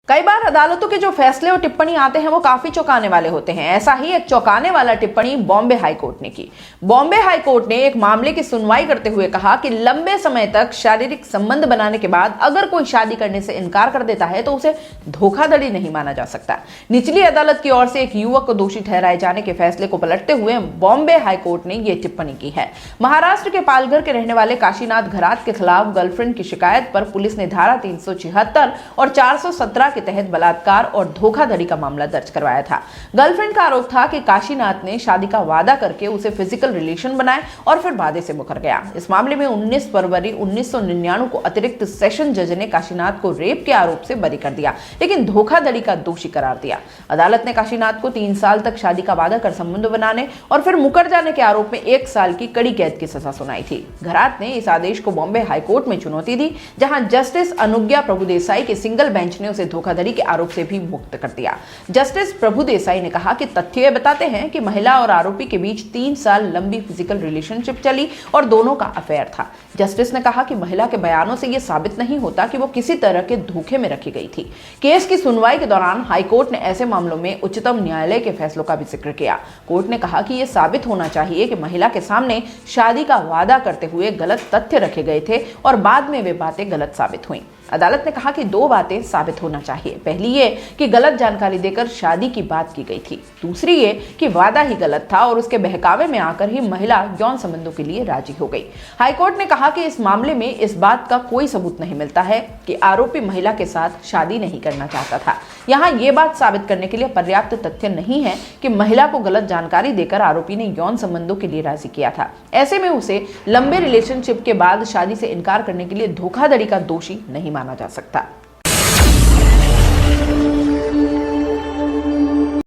कई बार अदालतों के जो फैसले और टिप्पणी आते हैं वो काफी चौंकाने वाले होते हैं। ऐसा ही एक चौंकाने वाला टिप्पणी बॉम्बे हाई कोर्ट ने की। बॉम्बे हाई कोर्ट ने एक मामले की सुनवाई करते हुए कहा कि लंबे समय तक शारीरिक संबंध बनाने के बाद अगर कोई शादी करने से इनकार कर देता है तो उसे धोखाधड़ी नहीं माना जा सकता। निचली अदालत की ओर से एक युवक को दोषी ठहराए जाने के फैसले को पलटते हुए बॉम्बे हाई कोर्ट ने यह टिप्पणी की है। महाराष्ट्र के पालघर के रहने वाले काशीनाथ घरात के खिलाफ गर्लफ्रेंड की शिकायत पर पुलिस ने धारा 376 और 417 के तहत बलात्कार और धोखाधड़ी का मामला दर्ज करवाया था। गर्लफ्रेंड का आरोप था कि काशीनाथ ने शादी का वादा करके उसे फिजिकल रिलेशन बनाए और फिर वादे से मुकर गया। इस मामले में 19 फरवरी 1999 को अतिरिक्त सेशन जज ने काशीनाथ को रेप के आरोप से बरी कर दिया, लेकिन धोखाधड़ी का दोषी करार दिया। अदालत ने काशीनाथ को 3 साल तक शादी का वादा कर संबंध बनाने और फिर मुकर जाने के आरोप में 1 साल की कड़ी कैद की सजा सुनाई थी। घरात ने इस आदेश को बॉम्बे हाई कोर्ट में चुनौती दी, जहां जस्टिस अनुज्ञा प्रभुदेसाई के सिंगल बेंच ने उसे धोखाधड़ी के आरोप से भी मुक्त कर दिया। जस्टिस प्रभुदेसाई ने कहा कि तथ्य बताते हैं कि महिला और आरोपी के बीच 3 साल लंबी फिजिकल रिलेशनशिप चली और दोनों का अफेयर था। जस्टिस ने कहा कि महिला के बयानों से यह साबित नहीं होता कि वो किसी तरह के धोखे में रखी गई थी। केस की सुनवाई के दौरान हाईकोर्ट ने ऐसे मामलों में उच्चतम न्यायालय के फैसलों का भी जिक्र किया। कोर्ट ने कहा कि यह साबित होना चाहिए कि महिला के सामने शादी का वादा करते हुए गलत तथ्य रखे गए थे और बाद में वे बातें गलत साबित हुई। अदालत ने कहा कि 2 बातें साबित होना चाहिए। पहली ये कि गलत जानकारी देकर शादी की बात की गई थी। दूसरी ये कि वादा ही गलत था और उसके बहकावे में आकर ही महिला यौन संबंधों के लिए राजी हो गई। हाईकोर्ट ने कहा कि इस मामले में इस बात का कोई सबूत नहीं मिलता है कि आरोपी महिला के साथ शादी नहीं करना चाहता था। यहाँ ये बात साबित करने के लिए पर्याप्त तथ्य नहीं है कि महिला को गलत जानकारी देकर आरोपी ने यौन संबंधों के लिए राजी किया था। ऐसे में उसे लंबे रिलेशनशिप के बाद शादी से इनकार करने के लिए धोखाधड़ी का दोषी नहीं माना जा सकता।